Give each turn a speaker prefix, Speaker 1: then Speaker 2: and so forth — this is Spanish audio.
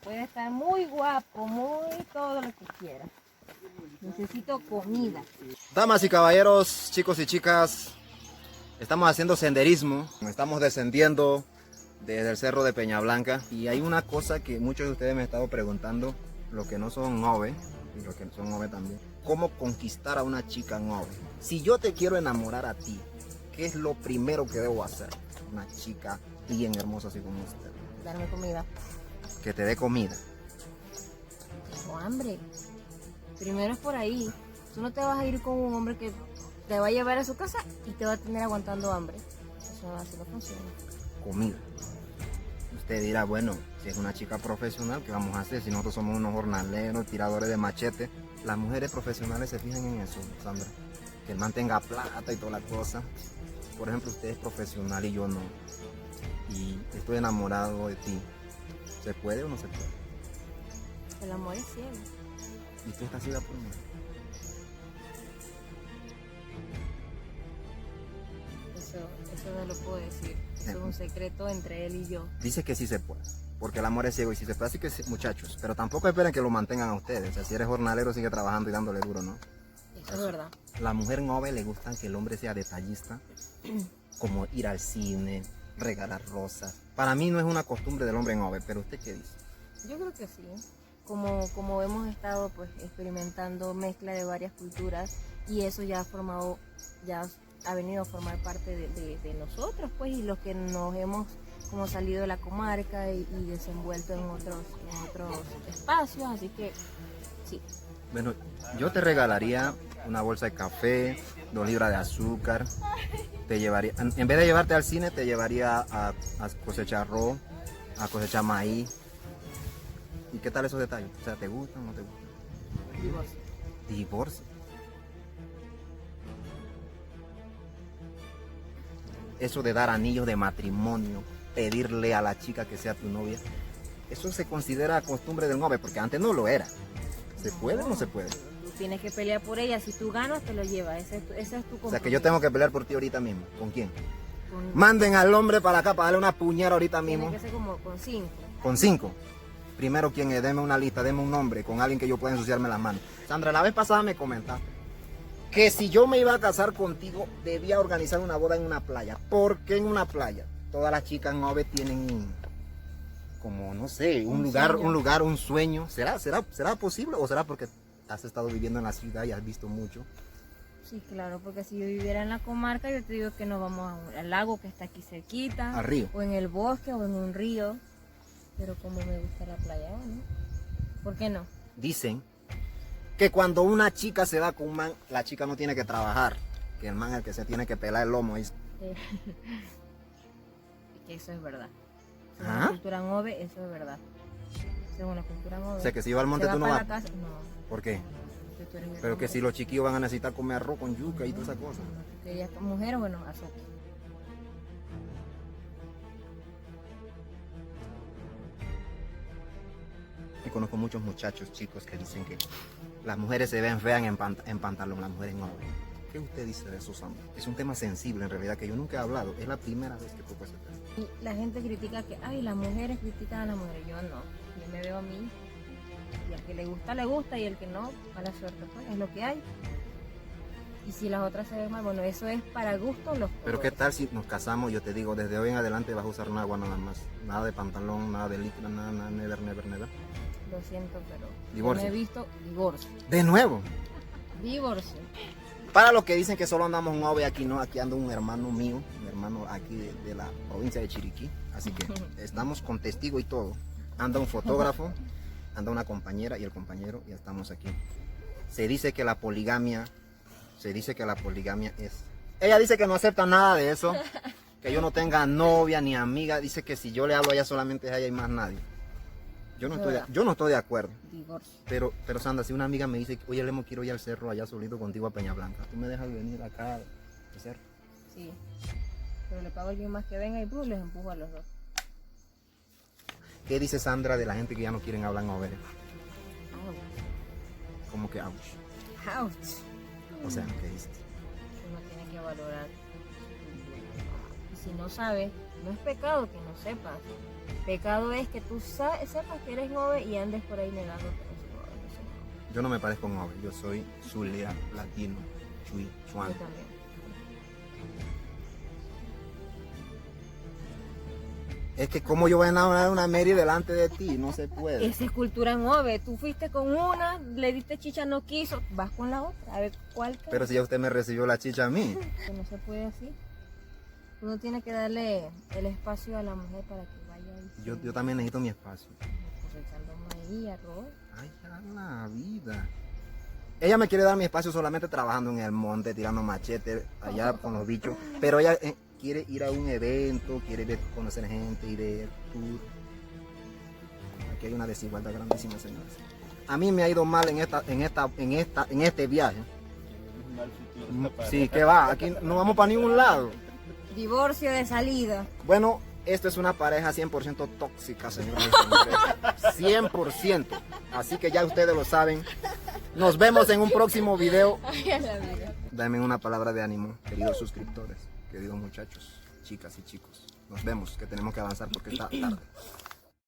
Speaker 1: puede estar muy guapo, muy todo lo que quiera. Necesito comida.
Speaker 2: Damas y caballeros, chicos y chicas, estamos haciendo senderismo. Estamos descendiendo desde el cerro de Peña Blanca. Y hay una cosa que muchos de ustedes me han estado preguntando, los que no son nove, y los que son nove también. ¿Cómo conquistar a una chica nove? Si yo te quiero enamorar a ti, ¿qué es lo primero que debo hacer? Una chica bien hermosa así como usted.
Speaker 1: Darme comida.
Speaker 2: Que te dé comida.
Speaker 1: Tengo hambre. Primero es por ahí. Tú no te vas a ir con un hombre que te va a llevar a su casa y te va a tener aguantando hambre. Eso así no funciona.
Speaker 2: Comida. Usted dirá, bueno, si es una chica profesional, ¿qué vamos a hacer? Si nosotros somos unos jornaleros, tiradores de machete. Las mujeres profesionales se fijan en eso, Sandra. Que el man tenga plata y toda la cosa. Por ejemplo, usted es profesional y yo no. Y estoy enamorado de ti. ¿Se puede o no se puede?
Speaker 1: El amor es ciego.
Speaker 2: ¿Y tú estás ciega por mí?
Speaker 1: Eso no lo puedo decir. Eso es un secreto entre él y yo.
Speaker 2: Dice que sí se puede, porque el amor es ciego y sí se puede. Así que sí, muchachos, pero tampoco esperen que lo mantengan a ustedes. O sea, si eres jornalero, sigue trabajando y dándole duro, ¿no?
Speaker 1: Eso es verdad.
Speaker 2: La mujer nove le gusta que el hombre sea detallista, como ir al cine, regalar rosas. Para mí no es una costumbre del hombre nove, pero ¿usted qué dice?
Speaker 1: Yo creo que sí. Como hemos estado pues experimentando mezcla de varias culturas y eso ya ha venido a formar parte de nosotros, pues, y los que nos hemos como salido de la comarca y desenvuelto en otros espacios, así que sí.
Speaker 2: Bueno, yo te regalaría una bolsa de café, 2 libras de azúcar. Te llevaría, en vez de llevarte al cine, te llevaría a cosechar arroz, a cosechar maíz. ¿Y qué tal esos detalles? O sea, ¿te gustan o no te gustan?
Speaker 1: Divorcio.
Speaker 2: Divorcio. Eso de dar anillos de matrimonio, pedirle a la chica que sea tu novia, eso se considera costumbre del nove, porque antes no lo era. ¿Se puede o no se puede?
Speaker 1: Tú tienes que pelear por ella, si tú ganas te lo llevas, ese es tu compromiso.
Speaker 2: O sea, que yo tengo que pelear por ti ahorita mismo. ¿Con quién?
Speaker 1: Con-
Speaker 2: Manden al hombre para acá para darle una puñera ahorita
Speaker 1: Tiene
Speaker 2: mismo.
Speaker 1: que ser como con 5.
Speaker 2: Con 5. Primero, ¿quién es? Deme una lista, deme un nombre con alguien que yo pueda ensuciarme las manos. Sandra, la vez pasada me comentaste que si yo me iba a casar contigo, debía organizar una boda en una playa. ¿Por qué en una playa? Todas las chicas nove tienen como, no sé, un lugar, un sueño. ¿Será posible o será porque has estado viviendo en la ciudad y has visto mucho?
Speaker 1: Sí, claro, porque si yo viviera en la comarca, yo te digo que nos vamos al lago que está aquí cerquita.
Speaker 2: Al río.
Speaker 1: O en el bosque o en un río. Pero como me gusta la playa, ¿no? ¿Por qué no?
Speaker 2: Dicen que cuando una chica se va con un man, la chica no tiene que trabajar. Que el man es el que se tiene que pelar el lomo.
Speaker 1: Y que eso es verdad. En
Speaker 2: ¿Ah?
Speaker 1: la cultura nove, eso es verdad. Según la cultura nove.
Speaker 2: O sea, que si va al monte
Speaker 1: ¿se va
Speaker 2: tú no
Speaker 1: para
Speaker 2: vas.
Speaker 1: la casa? No.
Speaker 2: ¿Por qué?
Speaker 1: Que tú eres el
Speaker 2: Pero que
Speaker 1: hombre.
Speaker 2: si los chiquillos van a necesitar comer arroz con yuca y todas esas cosas.
Speaker 1: Que ella es mujer, bueno, azúcar.
Speaker 2: Y conozco muchos muchachos, chicos, que dicen que las mujeres se ven feas en pantalón, las mujeres no. ¿Qué usted dice de eso, Sandra? Es un tema sensible en realidad que yo nunca he hablado. Es la primera vez que toco ese tema.
Speaker 1: Y la gente critica que, ay, las mujeres critican a las mujeres. Yo no. Yo me veo a mí. Y al que le gusta y el que no, mala suerte, pues, es lo que hay. Y si las otras se ven mal, bueno, eso es para gusto los
Speaker 2: Pero ¿qué
Speaker 1: colores.
Speaker 2: tal si nos casamos? Yo te digo, desde hoy en adelante vas a usar un agua nada más. Nada de pantalón, nada de líquido, nada, never.
Speaker 1: Lo siento, pero
Speaker 2: Divorcio.
Speaker 1: yo me he visto divorcio.
Speaker 2: De nuevo.
Speaker 1: Divorcio.
Speaker 2: Para los que dicen que solo andamos nove aquí, no, aquí anda un hermano mío, un hermano aquí de la provincia de Chiriquí. Así que estamos con testigo y todo. Anda un fotógrafo, anda una compañera y el compañero, y estamos aquí. Se dice que la poligamia es... Ella dice que no acepta nada de eso, que yo no tenga novia ni amiga, dice que si yo le hablo a ella solamente es a ella y más nadie. Yo no estoy de acuerdo.
Speaker 1: Divorcio.
Speaker 2: Pero Sandra, si una amiga me dice, oye, Lemo, quiero ir al cerro allá solito contigo a Peña Blanca, ¿tú me dejas venir acá al cerro?
Speaker 1: Sí. Pero le pago a alguien más que venga y pues les empujo a los dos.
Speaker 2: ¿Qué dice Sandra de la gente que ya no quieren hablar en over?
Speaker 1: Ouch.
Speaker 2: Como que ouch.
Speaker 1: Ouch.
Speaker 2: O sea, ¿qué dices?
Speaker 1: Uno tiene que valorar. Y si no sabes, no es pecado que no sepas. Pecado es que tú sepas que eres Ove y andes por ahí negando que no soy Ove, no soy Ove.
Speaker 2: Yo no me parezco un Ove, yo soy Zulia, latino, Chuy, Chuan.
Speaker 1: Yo también.
Speaker 2: Es que como yo voy a enamorar a una Mary delante de ti, no se puede.
Speaker 1: Esa es cultura en Ove. Tú fuiste con una, le diste chicha, no quiso, vas con la otra, a ver cuál queda.
Speaker 2: Pero si ya usted me recibió la chicha a mí.
Speaker 1: Que no se puede así. Uno tiene que darle el espacio a la mujer para que vaya ahí.
Speaker 2: Yo también necesito mi espacio.
Speaker 1: Cosechando maíz, arroz.
Speaker 2: Ay, ya la vida. Ella me quiere dar mi espacio solamente trabajando en el monte, tirando machete allá con los bichos. Pero ella quiere ir a un evento, quiere ir a conocer gente, ir de tour. Aquí hay una desigualdad grandísima, señores. A mí me ha ido mal en este viaje. Sí, que va, aquí no vamos para ningún lado.
Speaker 1: Divorcio de salida.
Speaker 2: Bueno, esto es una pareja 100% tóxica, señores y señores. 100%. Así que ya ustedes lo saben. Nos vemos en un próximo video.
Speaker 1: Ay, a la vida.
Speaker 2: Dame una palabra de ánimo, queridos suscriptores, queridos muchachos, chicas y chicos. Nos vemos, que tenemos que avanzar porque está tarde.